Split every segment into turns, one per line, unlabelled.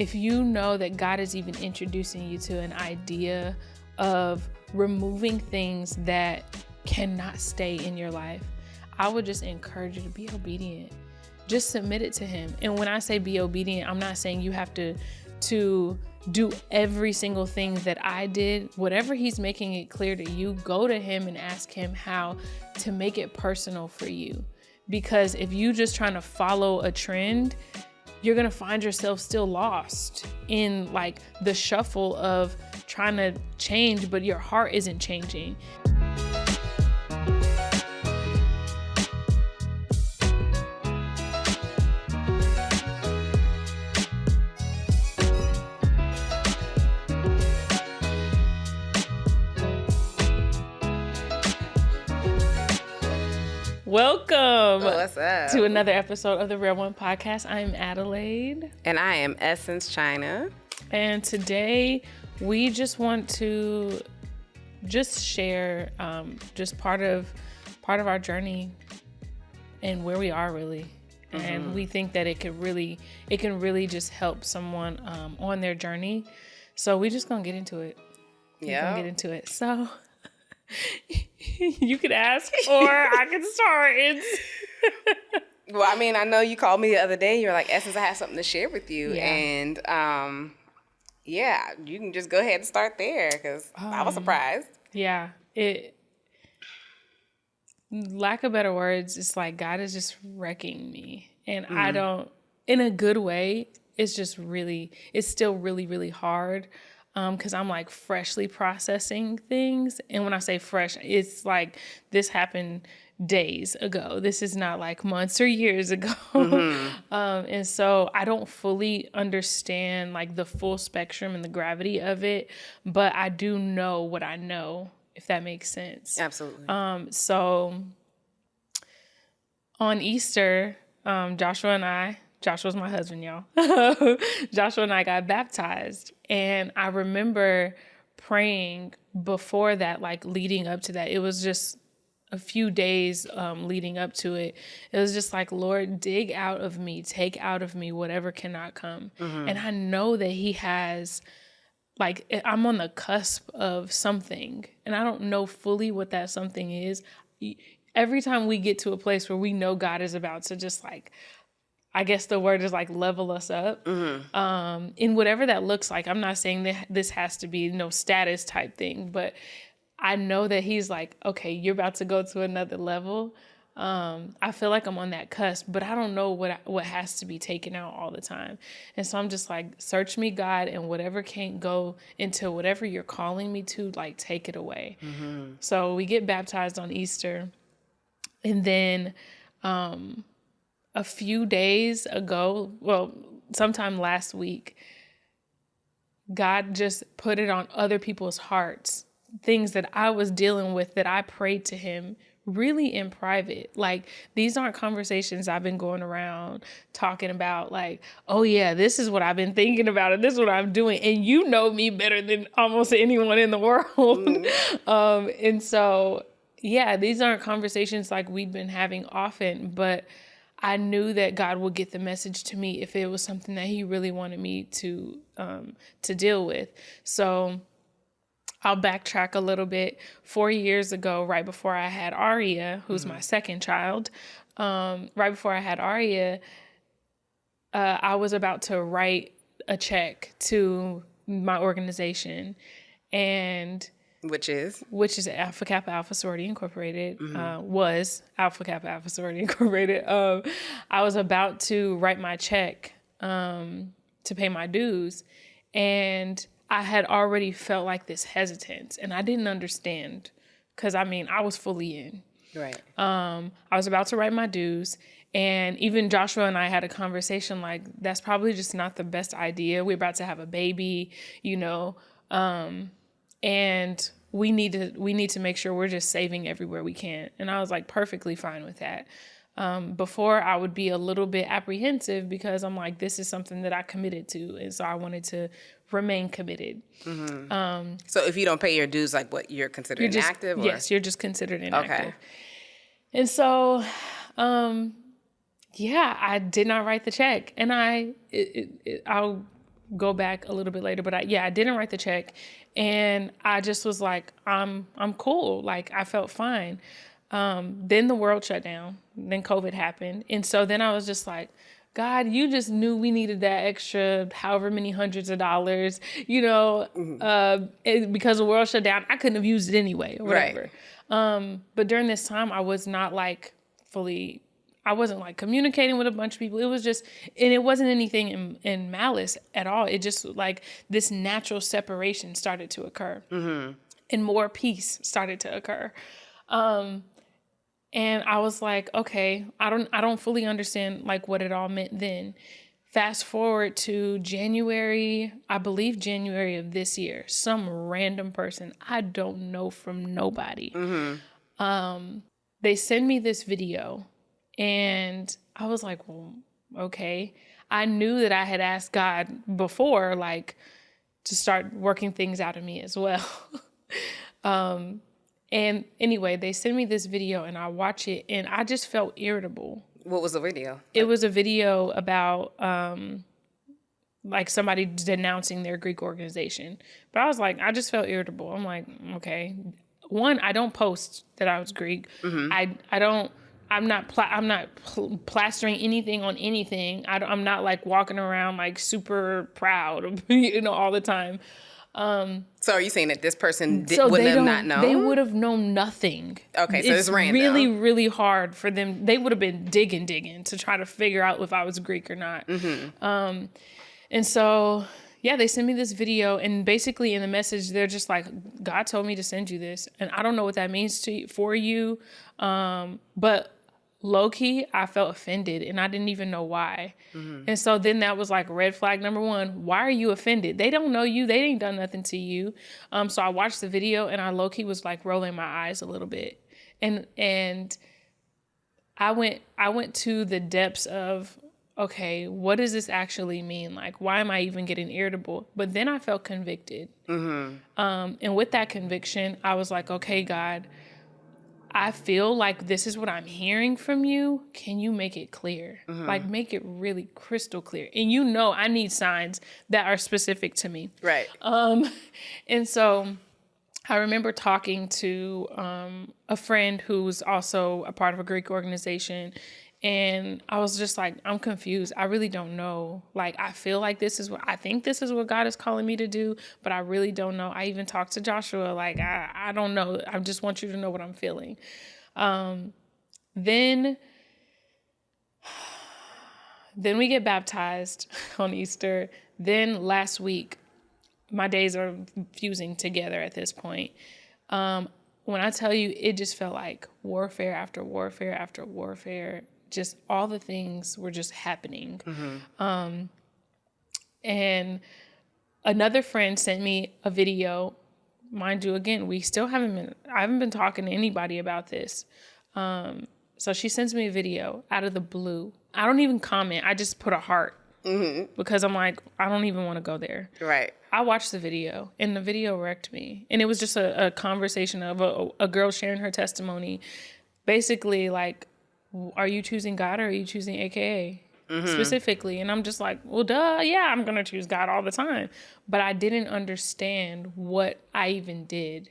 if you know that God is even introducing you to an idea of removing things that cannot stay in your life, I would just encourage you to be obedient. Just submit it to him. And when I say be obedient, I'm not saying you have to do every single thing that I did. Whatever he's making it clear to you, go to him and ask him how to make it personal for you. Because if you just trying to follow a trend, you're going to find yourself still lost in like the shuffle of trying to change, but your heart isn't changing. Welcome
What's up?
To another episode of the Rare One Podcast. I'm Adelaide.
And I am Essence China.
And today we just want to just share just part of our journey and where we are really. Mm-hmm. And we think that it can really just help someone on their journey. So we're just gonna get into it. So you could ask or I can start.
Well, I mean, I know you called me the other day. You're like, Essence, I have something to share with you.
Yeah.
And you can just go ahead and start there because I was surprised.
Yeah. Lack of better words, it's like God is just wrecking me. And I don't, in a good way, it's still really, really hard. Because I'm like freshly processing things. And when I say fresh, it's like this happened days ago. This is not like months or years ago. Mm-hmm. And so I don't fully understand like the full spectrum and the gravity of it, but I do know what I know, if that makes sense.
Absolutely.
So on Easter, Joshua's my husband, y'all. Joshua and I got baptized. And I remember praying before that, like leading up to that. It was just a few days leading up to it. It was just like, Lord, dig out of me, take out of me whatever cannot come. Mm-hmm. And I know that he has, like, I'm on the cusp of something. And I don't know fully what that something is. Every time we get to a place where we know God is about to just like, I guess the word is like level us up. Mm-hmm. In whatever that looks like. I'm not saying that this has to be no status type thing, but I know that he's like, okay, you're about to go to another level. I feel like I'm on that cusp, but I don't know what has to be taken out all the time. And so I'm just like, search me, God, and whatever can't go into whatever you're calling me to, like, take it away. Mm-hmm. So we get baptized on Easter. And then, a few days ago, well, sometime last week, God just put it on other people's hearts, things that I was dealing with that I prayed to him really in private. Like, these aren't conversations I've been going around talking about like, oh yeah, this is what I've been thinking about and this is what I'm doing. And you know me better than almost anyone in the world. Mm. And so, yeah, these aren't conversations like we've been having often, but I knew that God would get the message to me if it was something that he really wanted me to deal with. So I'll backtrack a little bit. 4 years ago, right before I had Aria, who's my second child, right before I had Aria, I was about to write a check to my organization, and
Which is
Alpha Kappa Alpha Sorority Incorporated, was Alpha Kappa Alpha Sorority Incorporated. I was about to write my check to pay my dues, and I had already felt like this hesitance, and I didn't understand because, I mean, I was fully in.
Right.
I was about to write my dues, and even Joshua and I had a conversation like, that's probably just not the best idea. We're about to have a baby, you know, and we need to make sure we're just saving everywhere we can. And I was like perfectly fine with that. Before I would be a little bit apprehensive because I'm like, this is something that I committed to. And so I wanted to remain committed. Mm-hmm.
So if you don't pay your dues, like what, you're considered inactive? Or?
Yes, you're just considered inactive.
Okay.
And so, I did not write the check. And I'll go back a little bit later, but I didn't write the check. And I just was like, I'm cool. Like, I felt fine. Then the world shut down. Then COVID happened. And so then I was just like, God, you just knew we needed that extra however many hundreds of dollars, because the world shut down. I couldn't have used it anyway or whatever. Right. But during this time, I was not like I wasn't like communicating with a bunch of people. It was just, and it wasn't anything in malice at all. It just like this natural separation started to occur, and more peace started to occur. And I was like, okay, I don't fully understand like what it all meant then. Fast forward to January, I believe January of this year, some random person I don't know from nobody. They send me this video, and I was like, well, okay. I knew that I had asked God before, like, to start working things out of me as well. And anyway, they send me this video, and I watch it, and I just felt irritable.
What was the video?
It was a video about like somebody denouncing their Greek organization. But I was like, I just felt irritable. I'm like, okay. One, I don't post that I was Greek. I'm not plastering anything on anything. I'm not like walking around like super proud of, all the time.
So are you saying that this person would have not known? They
would have known nothing.
Okay, so it's random.
Really, really hard for them. They would have been digging to try to figure out if I was Greek or not. And so, they sent me this video, and basically in the message, they're just like, God told me to send you this. And I don't know what that means for you. But low-key, I felt offended, and I didn't even know why. And so then that was like red flag number one. Why are you offended? They don't know you. They ain't done nothing to you. So I watched the video, and I low-key was like rolling my eyes a little bit. And I went to the depths of, okay, what does this actually mean? Like, why am I even getting irritable? But then I felt convicted. And with that conviction, I was like, okay, God, I feel like this is what I'm hearing from you. Can you make it clear? Like, make it really crystal clear. And I need signs that are specific to me.
Right.
And so I remember talking to a friend who's also a part of a Greek organization. And I was just like, I'm confused. I really don't know. Like, I feel like I think this is what God is calling me to do, but I really don't know. I even talked to Joshua, like, I don't know. I just want you to know what I'm feeling. Then we get baptized on Easter. Then last week, my days are fusing together at this point. When I tell you, it just felt like warfare after warfare after warfare. Just all the things were just happening. And another friend sent me a video. Mind you, again, I haven't been talking to anybody about this. So she sends me a video out of the blue. I don't even comment. I just put a heart because I'm like, I don't even want to go there.
Right.
I watched the video, and the video wrecked me. And it was just a conversation of a girl sharing her testimony. Basically, like, are you choosing God or are you choosing AKA specifically? And I'm just like, well, duh, yeah, I'm going to choose God all the time. But I didn't understand what I even did.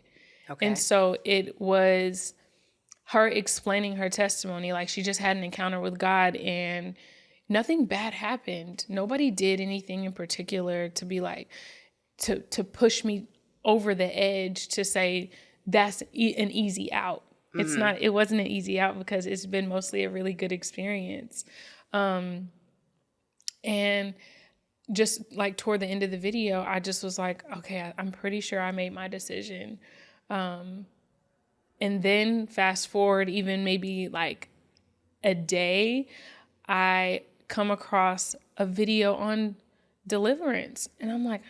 Okay. And so it was her explaining her testimony. Like, she just had an encounter with God and nothing bad happened. Nobody did anything in particular to be like, to push me over the edge to say that's an easy out. It wasn't an easy out because it's been mostly a really good experience. And just like toward the end of the video, I just was like, okay, I'm pretty sure I made my decision. And then fast forward even maybe like a day, I come across a video on deliverance. And I'm like,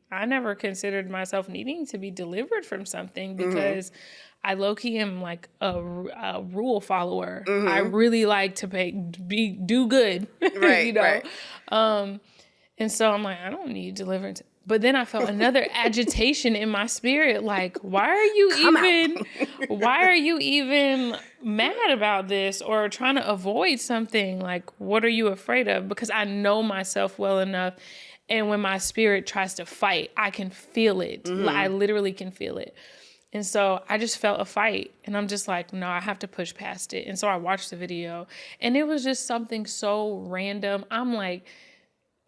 I never considered myself needing to be delivered from something because I low-key am like a rule follower. I really like to do good,
right, Right.
And so I'm like, I don't need deliverance. But then I felt another agitation in my spirit. Like, why are you even mad about this or trying to avoid something? Like, what are you afraid of? Because I know myself well enough. And when my spirit tries to fight, I can feel it. I literally can feel it. And so I just felt a fight, and I'm just like, no, I have to push past it. And so I watched the video, and it was just something so random. I'm like,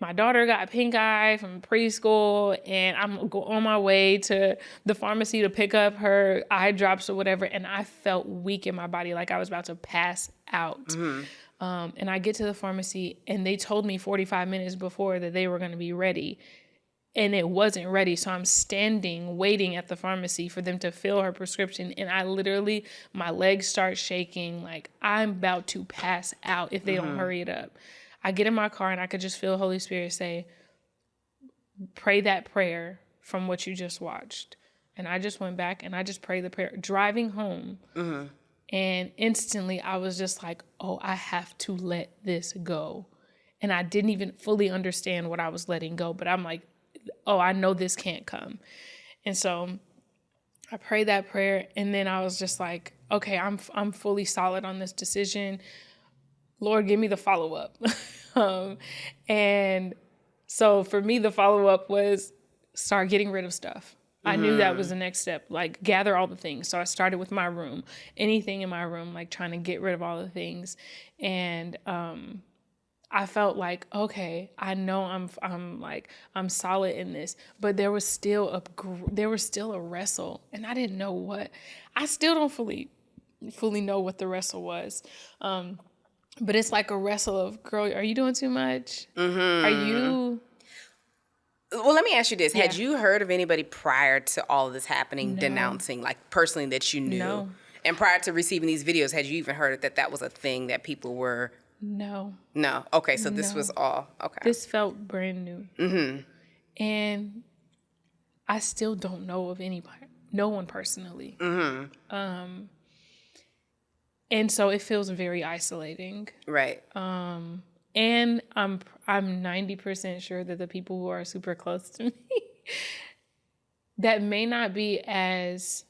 my daughter got pink eye from preschool, and I'm on my way to the pharmacy to pick up her eye drops or whatever. And I felt weak in my body, like I was about to pass out. And I get to the pharmacy, and they told me 45 minutes before that they were going to be ready. And it wasn't ready. So I'm standing, waiting at the pharmacy for them to fill her prescription. And I literally, my legs start shaking. Like I'm about to pass out if they don't hurry it up. I get in my car and I could just feel Holy Spirit say, pray that prayer from what you just watched. And I just went back and I just prayed the prayer driving home. And instantly I was just like, oh, I have to let this go. And I didn't even fully understand what I was letting go. But I'm like, oh, I know this can't come. And so I prayed that prayer. And then I was just like, okay, I'm fully solid on this decision. Lord, give me the follow-up. And so for me, the follow-up was start getting rid of stuff. I knew that was the next step, like gather all the things. So I started with my room, anything in my room, like trying to get rid of all the things. And I felt like, okay, I know I'm solid in this, but there was still a wrestle, and I didn't know what. I still don't fully know what the wrestle was. But it's like a wrestle of, girl, are you doing too much? Are you?
Well, let me ask you this.
Yeah.
Had you heard of anybody prior to all of this happening denouncing, like personally that you knew?
No.
And prior to receiving these videos, had you even heard that was a thing that people were?
No.
No. Okay, so this was all, okay.
This felt brand new. And I still don't know of anybody, no one personally. And so it feels very isolating.
Right.
And I'm 90% sure that the people who are super close to me that may not be as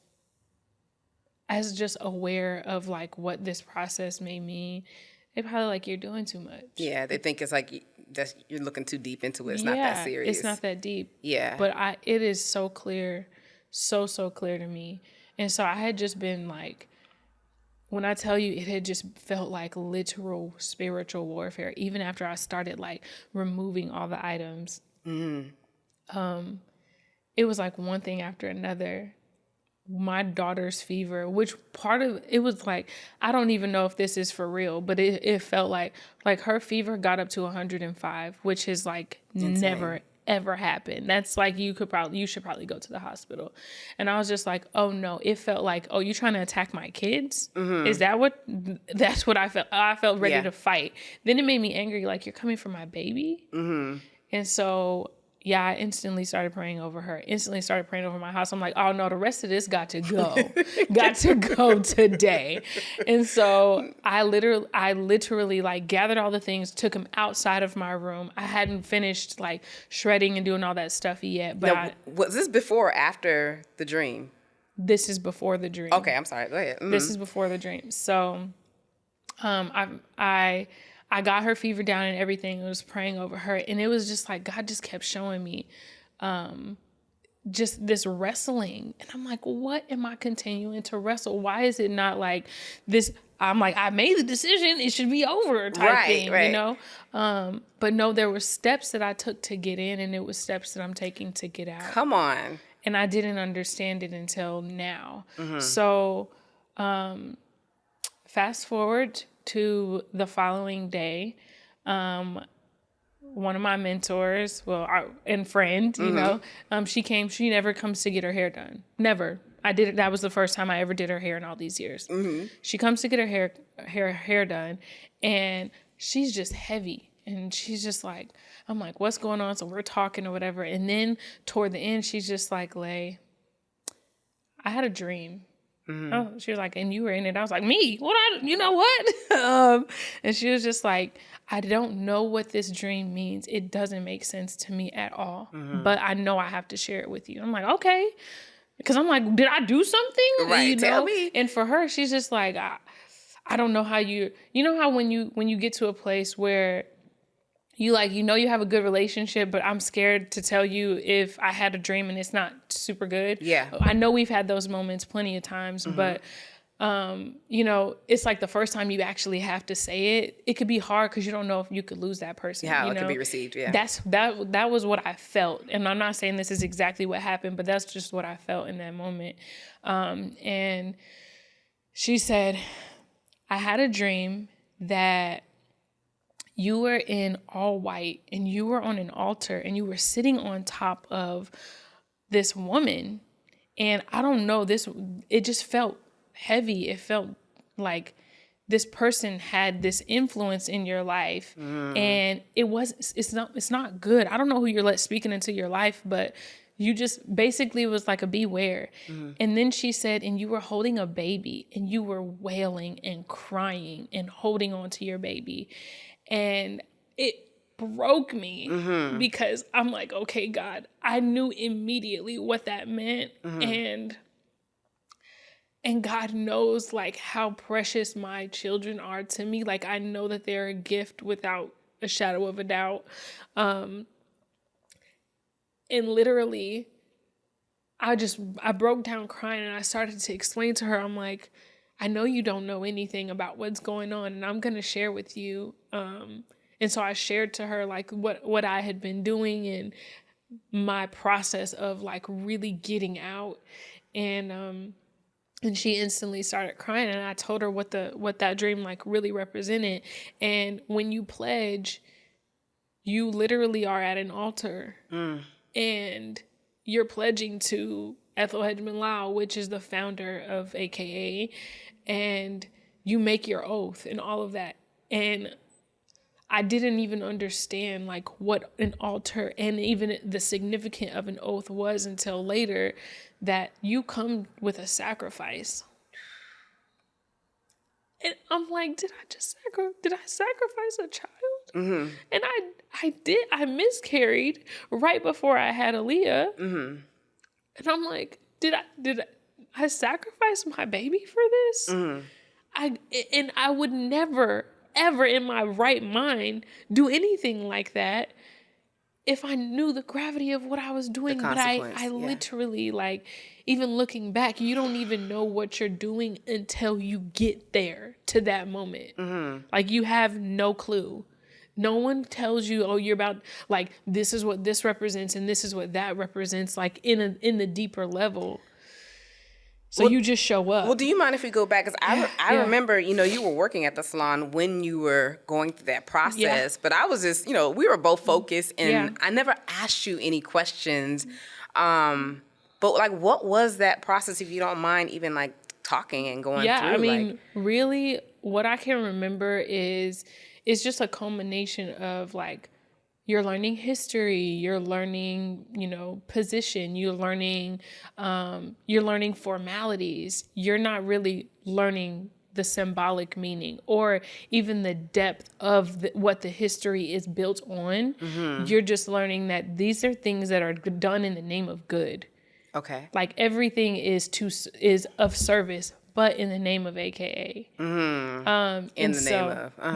just aware of like what this process may mean. They probably like, you're doing too much.
Yeah, they think it's like you're looking too deep into it. It's not that serious.
It's not that deep.
Yeah.
But it is so clear, so clear to me. And so I had just been like, when I tell you, it had just felt like literal spiritual warfare, even after I started like removing all the items. It was like one thing after another. My daughter's fever, which part of it was like, I don't even know if this is for real, but it felt like her fever got up to 105, which is like never ever happened. That's like, you should probably go to the hospital. And I was just like, oh no, it felt like, oh, you trying to attack my kids? Is that's what I felt. I felt ready to fight. Then it made me angry. Like, you're coming for my baby. And so, yeah, I instantly started praying over her, instantly started praying over my house. I'm like, oh no, the rest of this got to go, got to go today. And so I literally like gathered all the things, took them outside of my room. I hadn't finished like shredding and doing all that stuff yet. But
now, was this before or after the dream?
This is before the dream.
Okay, I'm sorry. Go ahead.
This is before the dream. So I got her fever down and everything. I was praying over her. And it was just like, God just kept showing me just this wrestling. And I'm like, what am I continuing to wrestle? Why is it not like this? I'm like, I made the decision. It should be over type thing, you know? But no, there were steps that I took to get in, and it was steps that I'm taking to get out.
Come on.
And I didn't understand it until now. So fast forward to the following day, one of my mentors, and friend, you know, she came. She never comes to get her hair done. Never. I did it. That was the first time I ever did her hair in all these years. She comes to get her hair done, and she's just heavy, and she's just like, I'm like, what's going on? So we're talking or whatever, and then toward the end, she's just like, Lay, I had a dream. Oh, she was like, and you were in it. I was like, me? You know what? And she was just like, I don't know what this dream means. It doesn't make sense to me at all. But I know I have to share it with you. I'm like, okay. Because I'm like, did I do something?
Right. Tell me.
And for her, she's just like, I don't know how you know how when you get to a place where you you have a good relationship, but I'm scared to tell you if I had a dream and it's not super good.
Yeah.
I know we've had those moments plenty of times, but it's like the first time you actually have to say it, it could be hard because you don't know if you could lose that person.
How it could be received. Yeah.
That was what I felt. And I'm not saying this is exactly what happened, but that's just what I felt in that moment. And she said, I had a dream that you were in all white and you were on an altar and you were sitting on top of this woman. And I don't know, it just felt heavy. It felt like this person had this influence in your life and it's not good. I don't know who you're speaking into your life, but you just basically was like a beware. And then she said, and you were holding a baby and you were wailing and crying and holding on to your baby. And it broke me because I'm like, okay, God, I knew immediately what that meant. And God knows like how precious my children are to me. Like, I know that they're a gift without a shadow of a doubt. And literally, I broke down crying and I started to explain to her, I'm like, I know you don't know anything about what's going on and I'm going to share with you. And so I shared to her like what I had been doing and my process of like really getting out. And she instantly started crying and I told her what that dream like really represented. And when you pledge, you literally are at an altar and you're pledging to Ethel Hedgeman Lau, which is the founder of AKA, and you make your oath and all of that. And I didn't even understand like what an altar and even the significance of an oath was until later, that you come with a sacrifice. And I'm like, did I sacrifice a child? And I did. I miscarried right before I had Aaliyah. And I'm like, did I sacrifice my baby for this? I would never, ever in my right mind do anything like that if I knew the gravity of what I was doing. But I literally, like, even looking back, you don't even know what you're doing until you get there to that moment. Like, you have no clue. No one tells you, oh, you're about, like, this is what this represents and this is what that represents, like, in the deeper level. So you just show up.
Well, do you mind if we go back? Because I remember, you were working at the salon when you were going through that process. But I was just, we were both focused and I never asked you any questions. But, like, what was that process, if you don't mind even, like, talking and going through?
Yeah, I mean, really, what I can remember is it's just a culmination of, like, you're learning history, you're learning, position, you're learning formalities. You're not really learning the symbolic meaning or even the depth of what the history is built on. You're just learning that these are things that are done in the name of good.
Okay.
Like, everything is of service, but in the name of AKA.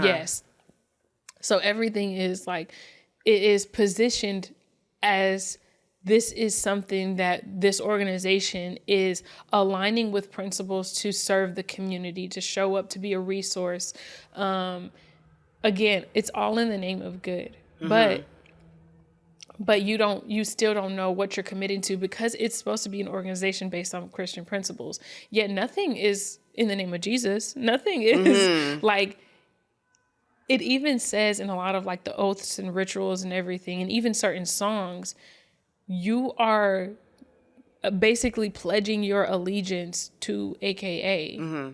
Yes. So everything is like, it is positioned as this is something that this organization is aligning with principles to serve the community, to show up, to be a resource. Again, it's all in the name of good, but you still don't know what you're committing to, because it's supposed to be an organization based on Christian principles. Yet nothing is in the name of Jesus. Nothing is like, it even says in a lot of, like, the oaths and rituals and everything, and even certain songs, you are basically pledging your allegiance to AKA.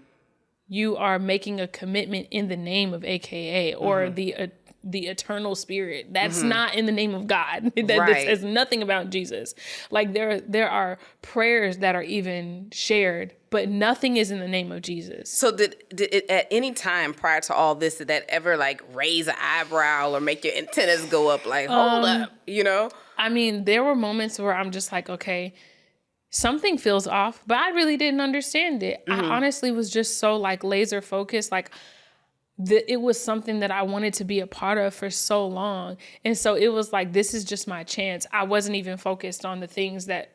You are making a commitment in the name of AKA, or the the eternal spirit. That's not in the name of God. That
Right.
says nothing about Jesus. Like there are prayers that are even shared, but nothing is in the name of Jesus.
So did it at any time prior to all this, did that ever like raise an eyebrow or make your antennas go up like, hold up, you know?
I mean, there were moments where I'm just like, okay, something feels off, but I really didn't understand it. I honestly was just so like laser focused, like it was something that I wanted to be a part of for so long. And so it was like, this is just my chance. I wasn't even focused on the things that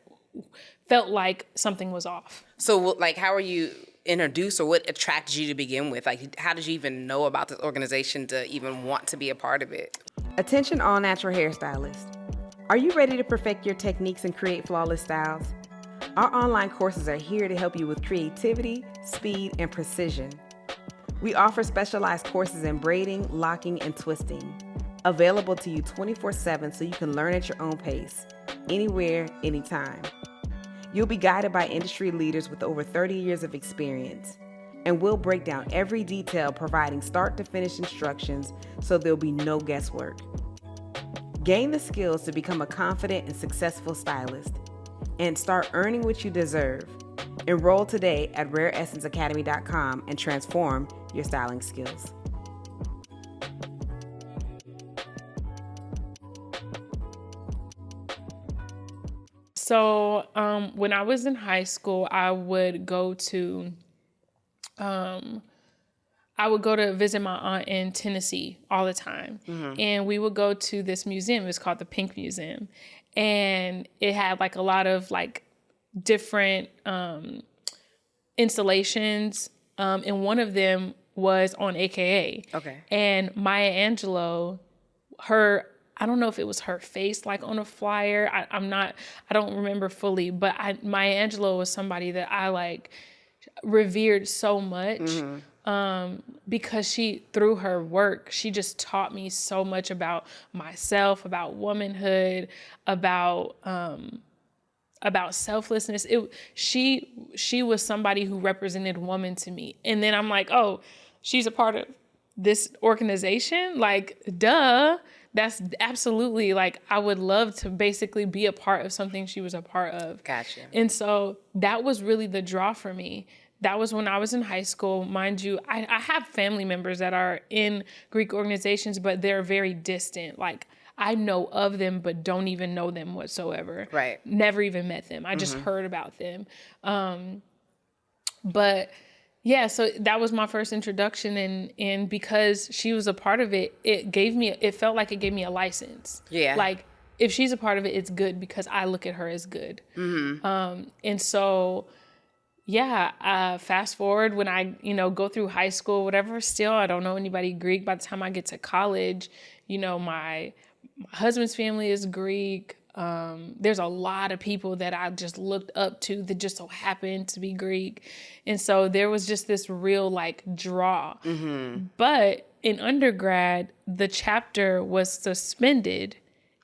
felt like something was off.
So like, how are you introduced, or what attracted you to begin with? Like, how did you even know about this organization to even want to be a part of it?
Attention all natural hairstylists. Are you ready to perfect your techniques and create flawless styles? Our online courses are here to help you with creativity, speed, and precision. We offer specialized courses in braiding, locking, and twisting, available to you 24/7 so you can learn at your own pace, anywhere, anytime. You'll be guided by industry leaders with over 30 years of experience, and we'll break down every detail, providing start to finish instructions so there'll be no guesswork. Gain the skills to become a confident and successful stylist, and start earning what you deserve. Enroll today at rareessenceacademy.com and transform your styling skills.
So when I was in high school, I would go to visit my aunt in Tennessee all the time. And we would go to this museum. It's called the Pink Museum. And it had like a lot of like different installations. And one of them was on AKA.
Okay.
And Maya Angelou, I don't know if it was her face like on a flyer. I don't remember fully, but Maya Angelou was somebody that I like revered so much. Because through her work, she just taught me so much about myself, about womanhood, about selflessness. She was somebody who represented woman to me. And then I'm like, oh, she's a part of this organization? Like, duh. That's absolutely, like, I would love to basically be a part of something she was a part of.
Gotcha.
And so that was really the draw for me. That was when I was in high school. Mind you, I have family members that are in Greek organizations, but they're very distant. Like, I know of them, but don't even know them whatsoever.
Right.
Never even met them. I just heard about them. But yeah, so that was my first introduction. And because she was a part of it, it felt like it gave me a license.
Yeah.
Like, if she's a part of it, it's good because I look at her as good. And so, yeah, fast forward when I, go through high school, whatever, still, I don't know anybody Greek. By the time I get to college, my husband's family is Greek. There's a lot of people that I just looked up to that just so happened to be Greek. And so there was just this real like draw. But in undergrad, the chapter was suspended,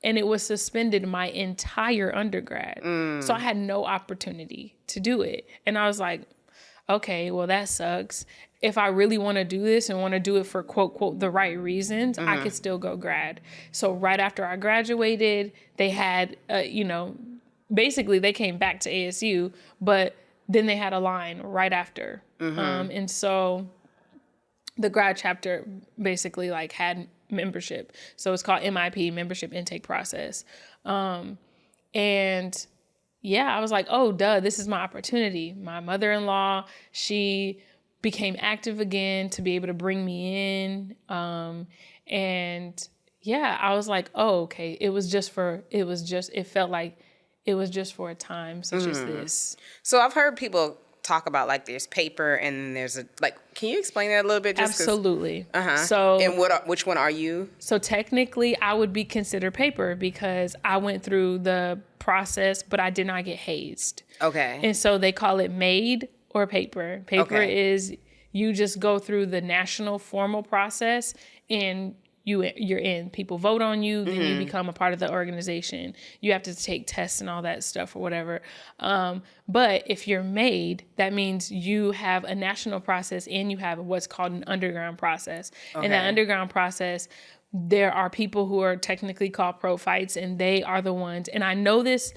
and it was suspended my entire undergrad. So I had no opportunity to do it. And I was like, okay, well, that sucks. If I really want to do this and want to do it for quote, quote, the right reasons, I could still go grad. So right after I graduated, they had, basically they came back to ASU, but then they had a line right after. And so the grad chapter basically like had membership. So it's called MIP, Membership Intake Process. And yeah, I was like, oh, duh, this is my opportunity. My mother-in-law, she became active again to be able to bring me in. And yeah, I was like, oh, okay. It felt like it was just for a time such as this.
So I've heard people talk about like there's paper and there's can you explain that a little bit?
Absolutely.
So, and which one are you?
So technically I would be considered paper because I went through the process, but I did not get hazed. Okay. And so they call it made or paper. Paper is you just go through the national formal process and you're in. People vote on you, then you become a part of the organization. You have to take tests and all that stuff or whatever. But if you're made, that means you have a national process and you have what's called an underground process. And that underground process there are people who are technically called prophytes, and they are the ones. And I know this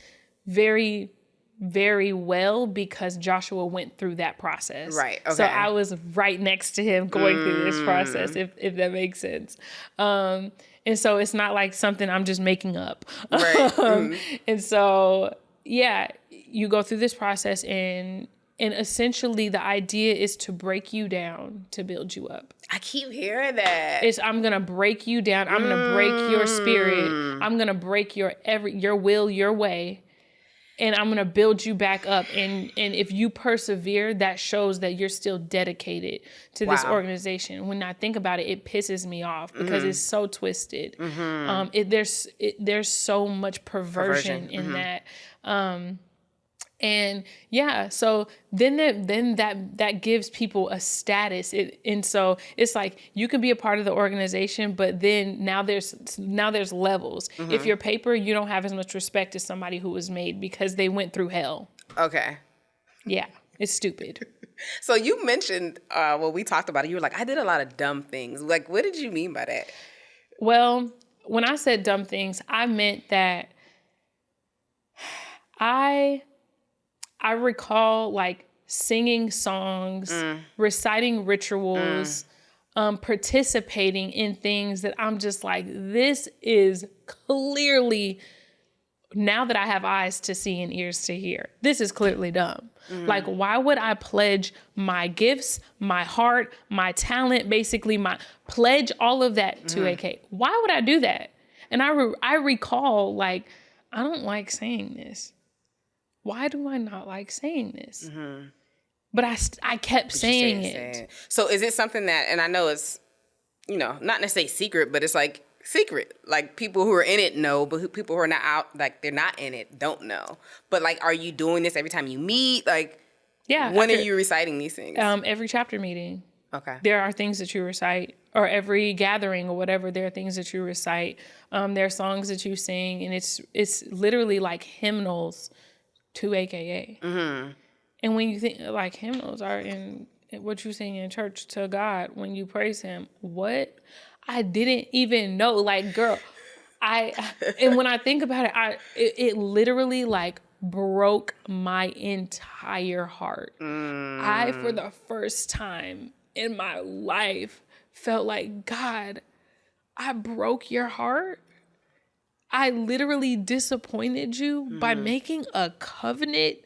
very, very well because Joshua went through that process.
Right. Okay.
So I was right next to him going through this process, if that makes sense. And so it's not like something I'm just making up.
Right.
And so, yeah, you go through this process, and essentially the idea is to break you down to build you up.
I keep hearing that.
I'm going to break you down. I'm going to break your spirit. I'm going to break your will, your way. And I'm going to build you back up. And if you persevere, that shows that you're still dedicated to this organization. When I think about it, it pisses me off because it's so twisted. There's so much perversion in that. And yeah, so then that gives people a status. And so it's like you can be a part of the organization, but then now there's levels. If you're paper, you don't have as much respect as somebody who was made because they went through hell.
Okay.
Yeah, it's stupid.
So you mentioned when we talked about it, you were like, I did a lot of dumb things. Like, what did you mean by that?
Well, when I said dumb things, I meant that I recall like singing songs, reciting rituals, participating in things that I'm just like, this is clearly, now that I have eyes to see and ears to hear, this is clearly dumb. Like, why would I pledge my gifts, my heart, my talent, basically pledge all of that to AK? Why would I do that? And I recall, like, I don't like saying this. Why do I not like saying this? But I kept saying it.
So is it something that, and I know it's, not necessarily secret, but it's like secret. Like people who are in it know, but people who are not out, like they're not in it, don't know. But like, are you doing this every time you meet? Like, when are you reciting these things?
Every chapter meeting.
Okay.
There are things that you recite, or every gathering or whatever, there are things that you recite. There are songs that you sing, and it's literally like hymnals to AKA. And when you think like hymnals are in what you sing in church to God when you praise him, what? I didn't even know, like, girl, and when I think about it, it literally like broke my entire heart. I, for the first time in my life, felt like, God, I broke your heart. I literally disappointed you by making a covenant,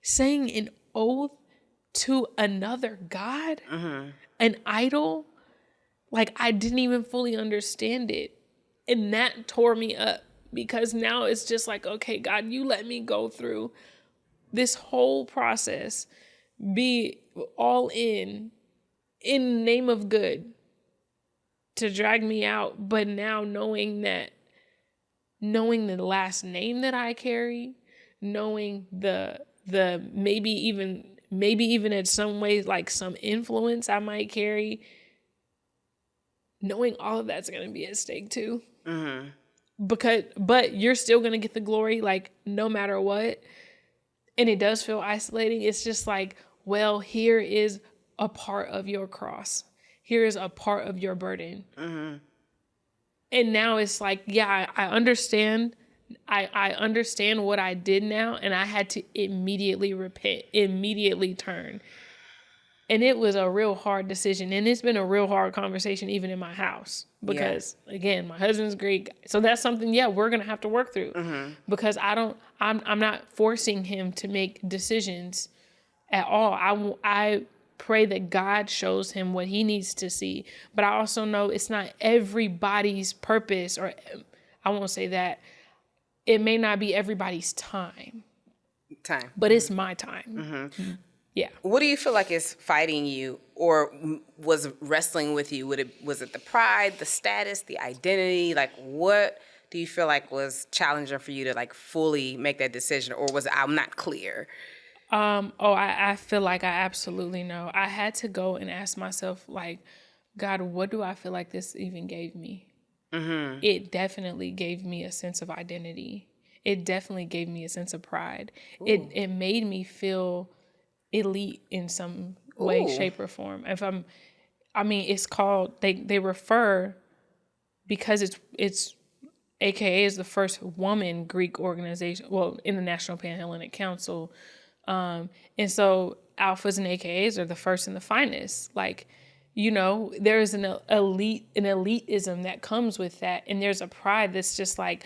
saying an oath to another God, an idol. Like, I didn't even fully understand it. And that tore me up because now it's just like, okay, God, you let me go through this whole process, be all in the name of good to drag me out. But now knowing the last name that I carry, knowing the maybe even in some ways, like some influence I might carry, knowing all of that's going to be at stake too. But you're still going to get the glory, like no matter what. And it does feel isolating. It's just like, well, here is a part of your cross. Here is a part of your burden. And now it's like, yeah, I understand. I understand what I did now, and I had to immediately repent, immediately turn. And it was a real hard decision. And it's been a real hard conversation even in my house. Because, again, my husband's Greek. So that's something, we're going to have to work through. Because I'm not forcing him to make decisions at all. I pray that God shows him what he needs to see. But I also know it's not everybody's purpose, or I won't say that. It may not be everybody's time. But it's my time. Yeah.
What do you feel like is fighting you or was wrestling with you? Was it the pride, the status, the identity? Like, what do you feel like was challenging for you to like fully make that decision, or was it, I'm not clear?
I feel like I absolutely know. I had to go and ask myself, like, God, what do I feel like this even gave me? It definitely gave me a sense of identity. It definitely gave me a sense of pride. It made me feel elite in some way, shape, or form. It's called, they refer because it's AKA is the first woman Greek organization, well, in the National Panhellenic Council. And so alphas and AKAs are the first and the finest. Like, you know, there is an elitism that comes with that. And there's a pride that's just like,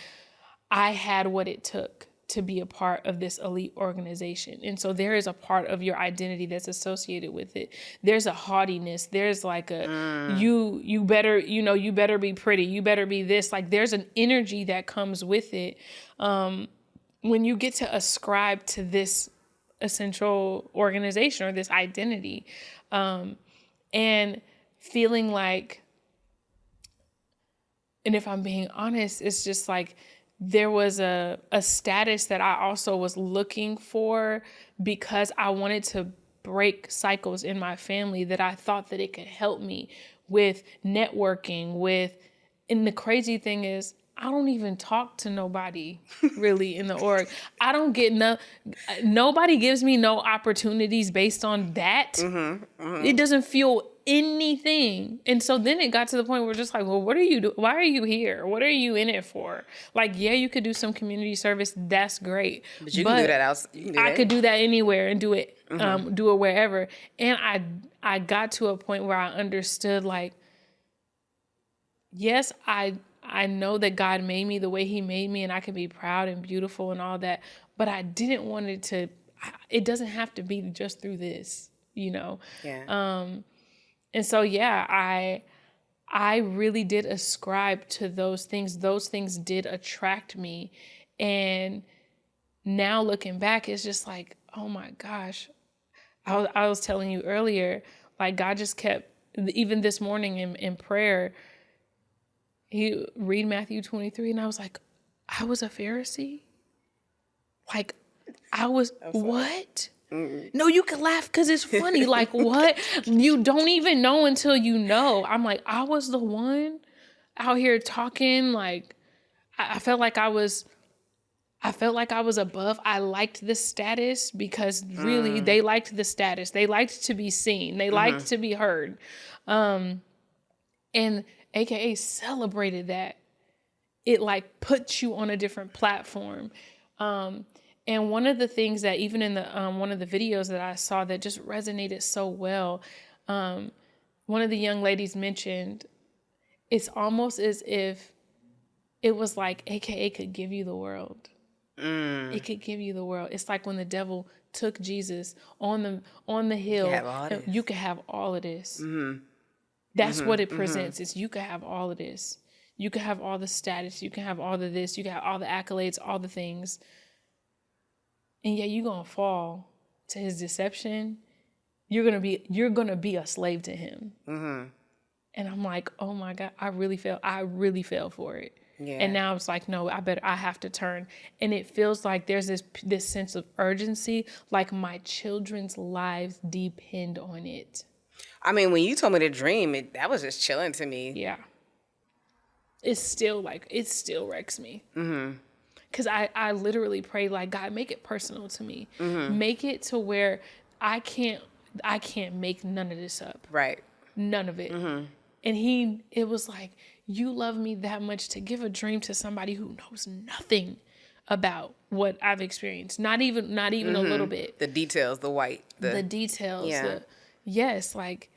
I had what it took to be a part of this elite organization. And so there is a part of your identity that's associated with it. There's a haughtiness. There's like a, you better be pretty. You better be this. Like there's an energy that comes with it. When you get to ascribe to this essential organization or this identity, and feeling like, and if I'm being honest, it's just like, there was a status that I also was looking for because I wanted to break cycles in my family that I thought that it could help me with networking and the crazy thing is, I don't even talk to nobody really in the org. I don't get nobody gives me no opportunities based on that. It doesn't feel anything. And so then it got to the point where just like, well, what are you doing? Why are you here? What are you in it for? Like, yeah, you could do some community service. That's great.
But you can do that outside.
I could do that anywhere and do it wherever. And I got to a point where I understood like, yes, I know that God made me the way he made me and I can be proud and beautiful and all that, but I didn't want it doesn't have to be just through this, you know?
Yeah.
And so, yeah, I really did ascribe to those things. Those things did attract me. And now looking back, it's just like, oh my gosh, I was telling you earlier, like God just kept, even this morning in prayer, he read Matthew 23 and I was like, I was a Pharisee? Like I was, what? No, you can laugh because it's funny. Like, what? You don't even know until you know. I'm like, I was the one out here talking. Like, I felt like I was above. I liked the status because really they liked the status. They liked to be seen. They liked to be heard. And AKA celebrated that. It like puts you on a different platform. And one of the things that even in the one of the videos that I saw that just resonated so well, one of the young ladies mentioned, it's almost as if it was like AKA could give you the world. It could give you the world. It's like when the devil took Jesus on the hill. You could have all of this. That's what it presents. Is you could have all of this. You could have all the status. You can have all of this. You can have all the accolades, all the things. And yeah, you're going to fall to his deception. You're going to be a slave to him. And I'm like, oh my God, I really fell for it. Yeah. And now it's like, no, I have to turn. And it feels like there's this sense of urgency, like my children's lives depend on it.
I mean, when you told me to dream, that was just chilling to me.
Yeah. It still wrecks me. Because I literally pray like, God, make it personal to me. Make it to where I can't make none of this up.
Right.
None of it. And it was like, you love me that much to give a dream to somebody who knows nothing about what I've experienced. Not even a little bit.
The details, the
details.
Yeah.
Yes, like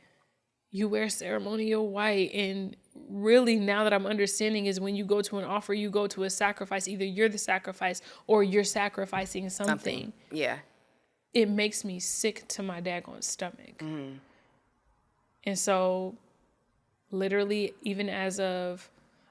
you wear ceremonial white, and really now that I'm understanding is when you go to an offer, you go to a sacrifice. Either you're the sacrifice or you're sacrificing something.
Yeah.
It makes me sick to my daggone stomach. And so literally, even as of,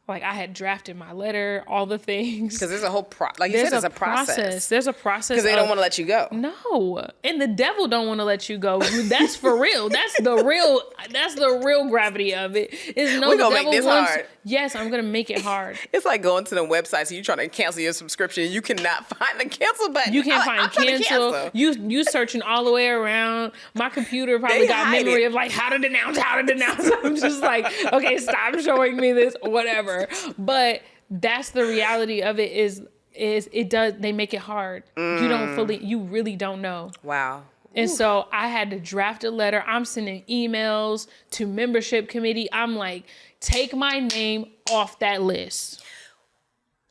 like, I had drafted my letter, all the things.
Because there's a whole like you said, it's a process.
There's a process.
Because they don't want to let you go.
No, and the devil don't want to let you go. That's for real. That's the real gravity of it. Is no,
we're gonna
devil
make this
wants,
hard.
Yes, I'm gonna make it hard.
It's like going to the website, so you're trying to cancel your subscription. You cannot find the cancel button.
You can't find cancel. You searching all the way around. My computer probably got memory of like how to denounce. I'm just like, okay, stop showing me this, whatever. But that's the reality of it. Is it does, they make it hard. You really don't know.
Wow.
And so I had to draft a letter. I'm sending emails to membership committee. I'm like, take my name off that list.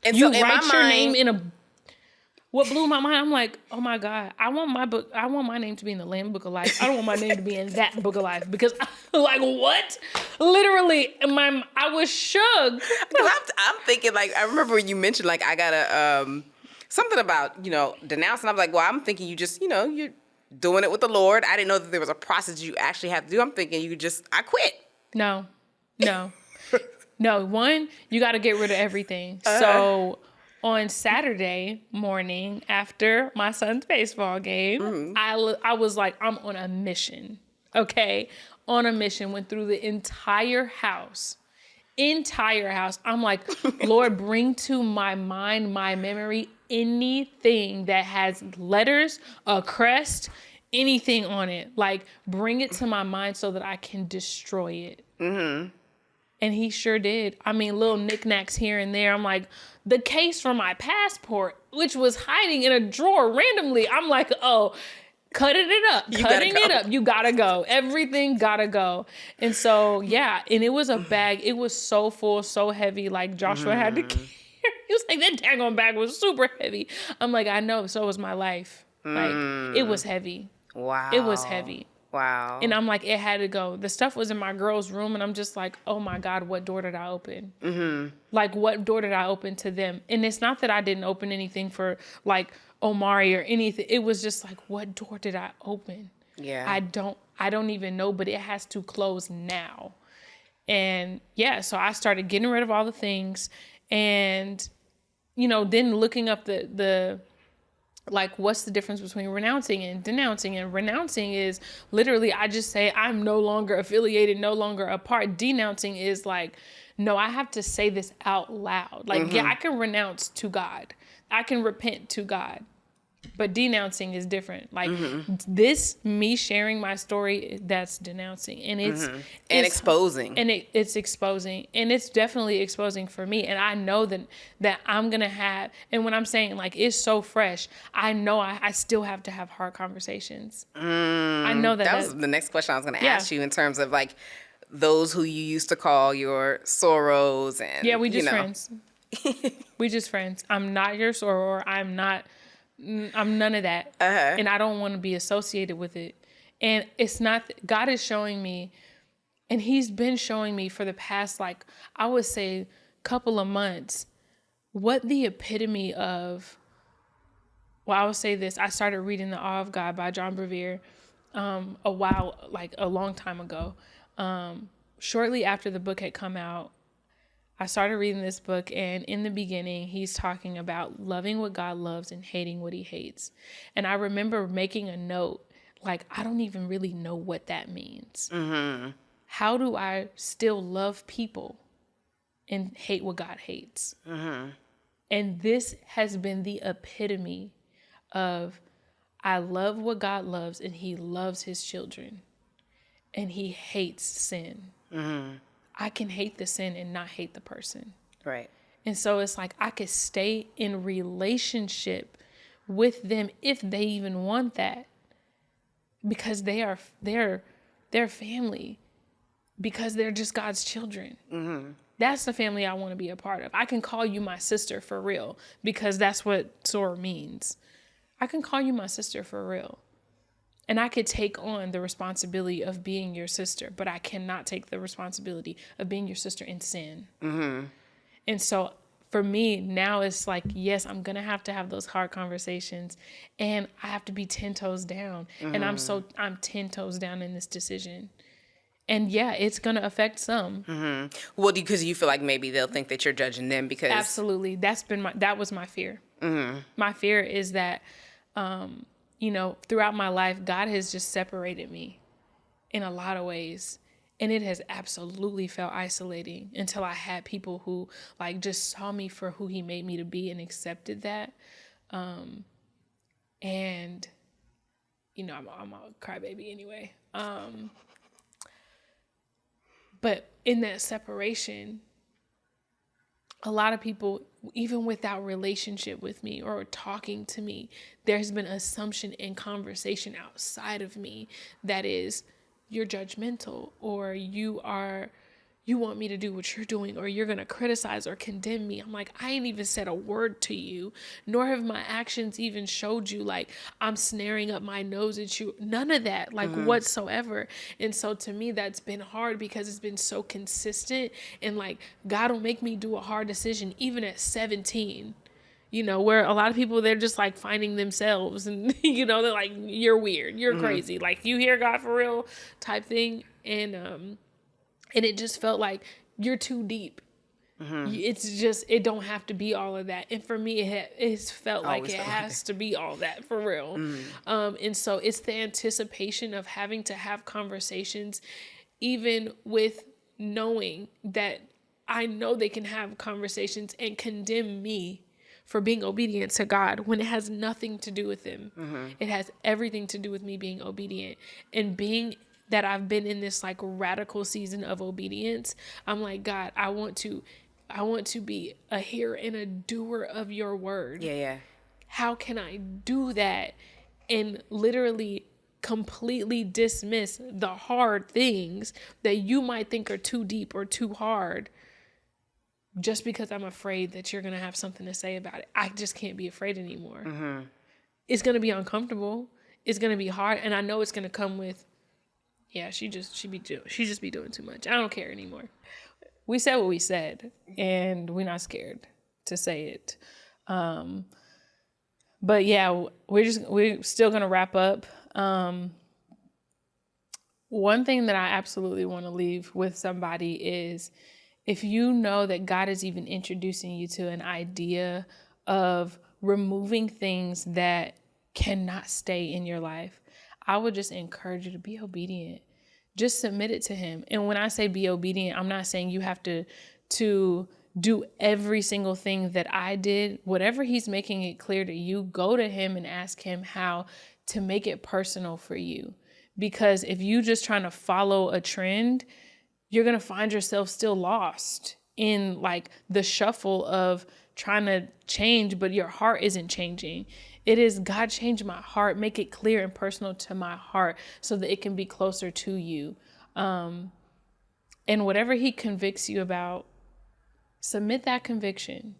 And
You
so in
write
my
your
mind,
name in a. What blew my mind, I'm like, oh my God, I want my name to be in the Lamb Book of Life. I don't want my name to be in that Book of Life, because like, what? Literally, I was shook.
Because I'm thinking, like, I remember when you mentioned, like, I gotta, something about, denounce. And I'm like, well, I'm thinking you just, you're doing it with the Lord. I didn't know that there was a process you actually have to do. I'm thinking I quit.
No. One, you got to get rid of everything. So on Saturday morning after my son's baseball game, I was like, I'm on a mission. Okay. On a mission. Went through the entire house. I'm like, Lord, bring to my mind, my memory, anything that has letters, a crest, anything on it. Like, bring it to my mind so that I can destroy it. Mm-hmm. And he sure did. I mean, little knickknacks here and there. I'm like, the case for my passport, which was hiding in a drawer randomly. I'm like, oh, cutting it up. You gotta go. Everything gotta go. And so, yeah. And it was a bag. It was so full, so heavy. Like, Joshua had to carry. He was like, that daggone bag was super heavy. I'm like, I know. So was my life. Like, it was heavy.
Wow.
It was heavy.
Wow.
And I'm like, it had to go. The stuff was in my girl's room, and I'm just like, oh my God, what door did I open? Mm-hmm. Like, what door did I open to them? And it's not that I didn't open anything for like Omari or anything. It was just like, what door did I open?
Yeah.
I don't even know, but it has to close now. And yeah, so I started getting rid of all the things, and then looking up the like, what's the difference between renouncing and denouncing? And renouncing is literally, I just say, I'm no longer affiliated, no longer a part. Denouncing is like, no, I have to say this out loud. Like, yeah, I can renounce to God. I can repent to God. But denouncing is different. Like, me sharing my story, that's denouncing. And it's
exposing.
And it's exposing. And it's definitely exposing for me. And I know that I'm going to have, and when I'm saying like, it's so fresh, I know I still have to have hard conversations. I know that
was the next question I was going to ask you, in terms of like those who you used to call your sorors. And
yeah, we just friends. We just friends. I'm not your soror. I'm none of that. And I don't want to be associated with it. And it's not, God is showing me, and he's been showing me for the past, like, I would say couple of months, what the epitome of, well, I will say this. I started reading The Awe of God by John Bevere a long time ago. Shortly after the book had come out, I started reading this book, and in the beginning, he's talking about loving what God loves and hating what he hates. And I remember making a note, like, I don't even really know what that means. Mm-hmm. How do I still love people and hate what God hates? Mm-hmm. And this has been the epitome of, I love what God loves, and he loves his children, and he hates sin. Mm-hmm. I can hate the sin and not hate the person.
Right.
And so it's like, I could stay in relationship with them if they even want that, because they're family, because they're just God's children. Mm-hmm. That's the family I want to be a part of. I can call you my sister for real, because that's what soror means. I can call you my sister for real. And I could take on the responsibility of being your sister, but I cannot take the responsibility of being your sister in sin. Mm-hmm. And so for me now, it's like, yes, I'm going to have those hard conversations, and I have to be 10 toes down. Mm-hmm. And I'm 10 toes down in this decision. And yeah, it's going to affect some.
Mm-hmm. Well, because you feel like maybe they'll think that you're judging them because.
Absolutely. That was my fear. Mm-hmm. My fear is that, throughout my life, God has just separated me in a lot of ways. And it has absolutely felt isolating until I had people who like just saw me for who he made me to be and accepted that. I'm a crybaby anyway. But in that separation, a lot of people, even without relationship with me or talking to me, there's been assumption and conversation outside of me that is, you're judgmental, or you're you want me to do what you're doing, or you're going to criticize or condemn me. I'm like, I ain't even said a word to you, nor have my actions even showed you like I'm snaring up my nose at you. None of that, like whatsoever. And so to me, that's been hard because it's been so consistent, and like God will make me do a hard decision even at 17. You know, where a lot of people, they're just like finding themselves and, you know, they're like, you're weird, you're crazy. Like, you hear God for real type thing. And it just felt like you're too deep. It's just, it don't have to be all of that. And for me, it's felt like it has to be all that for real. And so it's the anticipation of having to have conversations, even with knowing that I know they can have conversations and condemn me for being obedient to God when it has nothing to do with him. It has everything to do with me being obedient, and being that I've been in this like radical season of obedience. I'm like, God, I want to be a hearer and a doer of your word.
Yeah.
How can I do that and literally completely dismiss the hard things that you might think are too deep or too hard, just because I'm afraid that you're going to have something to say about it? I just can't be afraid anymore. It's going to be uncomfortable. It's going to be hard. And I know it's going to come with, yeah, she just be doing too much. I don't care anymore. We said what we said, and we're not scared to say it. But yeah, we're still going to wrap up. One thing that I absolutely want to leave with somebody is, if you know that God is even introducing you to an idea of removing things that cannot stay in your life, I would just encourage you to be obedient. Just submit it to him. And when I say be obedient, I'm not saying you have to do every single thing that I did. Whatever he's making it clear to you, go to him and ask him how to make it personal for you. Because if you just trying to follow a trend, you're going to find yourself still lost in like the shuffle of trying to change, but your heart isn't changing. It is, God, change my heart, make it clear and personal to my heart so that it can be closer to you. And whatever he convicts you about, submit that conviction.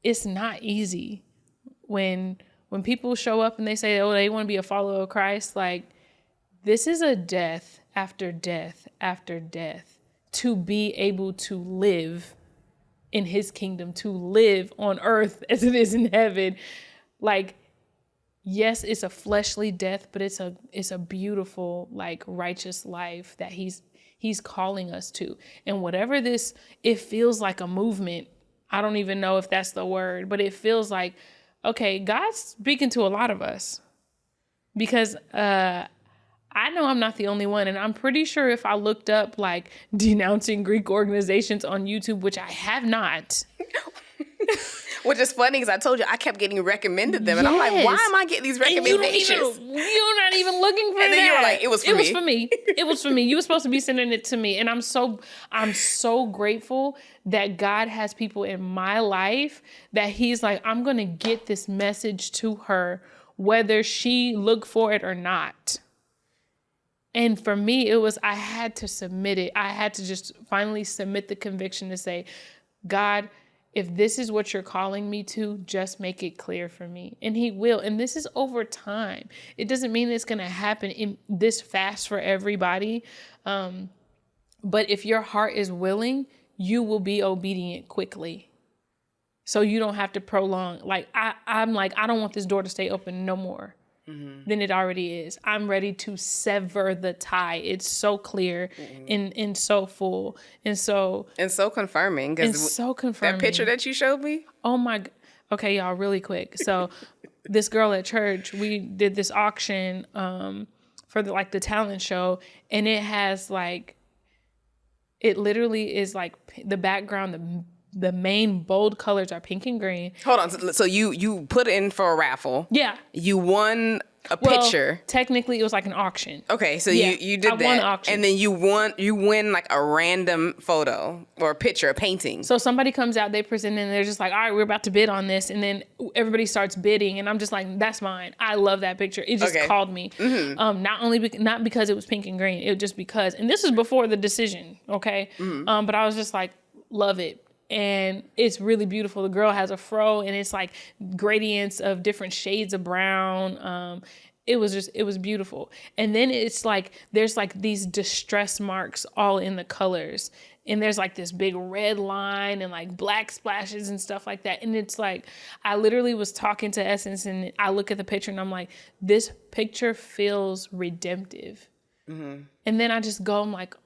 It's not easy. When people show up and they say, oh, they want to be a follower of Christ, like, this is a death after death after death to be able to live in his kingdom, to live on earth as it is in heaven. Like, yes, it's a fleshly death, but it's a beautiful, like, righteous life that he's calling us to. And whatever this, it feels like a movement. I don't even know if that's the word, but it feels like, okay, God's speaking to a lot of us, because I know I'm not the only one. And I'm pretty sure if I looked up like denouncing Greek organizations on YouTube, which I have not.
Which is funny because I told you I kept getting recommended them. And I'm like, why am I getting these recommendations?
You're not even looking for that.
And then you were like, it was for me.
It was for me. You were supposed to be sending it to me. And I'm so grateful that God has people in my life that he's like, I'm going to get this message to her, whether she looked for it or not. And for me, it was, I had to submit it. I had to just finally submit the conviction to say, God, if this is what you're calling me to, just make it clear for me. And he will. And this is over time. It doesn't mean it's going to happen in this fast for everybody. But if your heart is willing, you will be obedient quickly. So you don't have to prolong. Like, I'm like, I don't want this door to stay open no more. Than it already is. I'm ready to sever the tie. It's so clear and so full. And so
confirming.
And so confirming.
That picture that you showed me?
Oh my. Okay, y'all, really quick. So this girl at church, we did this auction for the talent show, and it has like, it literally is like the background, the main bold colors are pink and green.
Hold on. So you put in for a raffle.
Yeah.
You won picture.
Technically, it was like an auction.
Okay, so you did that.
I won the auction.
And then you win like a random photo or a picture, a painting.
So somebody comes out, they present, and they're just like, all right, we're about to bid on this. And then everybody starts bidding. And I'm just like, that's mine. I love that picture. It just called me. Not because it was pink and green. It was just because. And this is before the decision, okay? But I was just like, love it. And it's really beautiful. The girl has a fro, and it's like gradients of different shades of brown. It was beautiful. And then it's like, there's like these distress marks all in the colors. And there's like this big red line and like black splashes and stuff like that. And it's like, I literally was talking to Essence, and I look at the picture and I'm like, this picture feels redemptive. And then I just go, I'm like,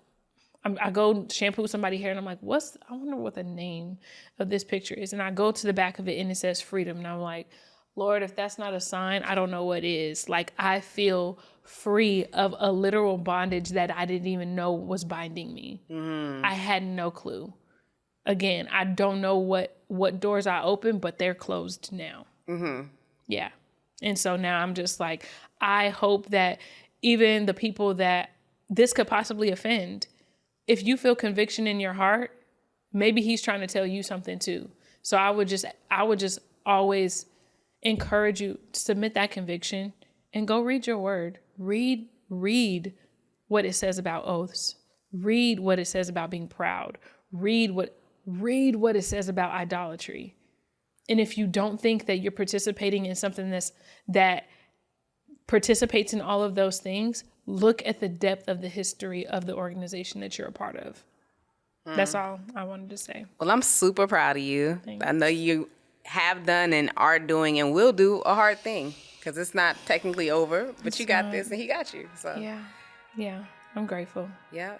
I go shampoo somebody's hair, and I'm like, I wonder what the name of this picture is. And I go to the back of it, and it says freedom. And I'm like, Lord, if that's not a sign, I don't know what is. Like, I feel free of a literal bondage that I didn't even know was binding me. I had no clue. Again, I don't know what doors I opened, but they're closed now. Yeah. And so now I'm just like, I hope that even the people that this could possibly offend, if you feel conviction in your heart, maybe he's trying to tell you something too. So I would just always encourage you to submit that conviction and go read your word. Read what it says about oaths. Read what it says about being proud. Read what it says about idolatry. And if you don't think that you're participating in something that participates in all of those things, look at the depth of the history of the organization that you're a part of. That's all I wanted to say.
Well, I'm super proud of you.
Thanks.
I know you have done and are doing and will do a hard thing, because it's not technically over, but you got this and he got you. So
Yeah, I'm grateful.
Yeah.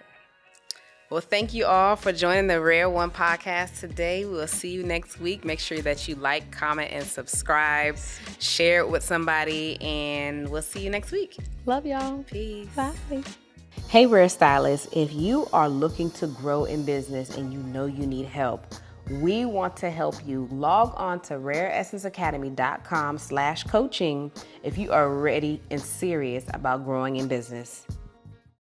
Well, thank you all for joining the Rare One podcast today. We'll see you next week. Make sure that you like, comment, and subscribe. Share it with somebody, and we'll see you next week.
Love y'all.
Peace.
Bye.
Hey, Rare Stylists, if you are looking to grow in business and you know you need help, we want to help you. Log on to rareessenceacademy.com/coaching if you are ready and serious about growing in business.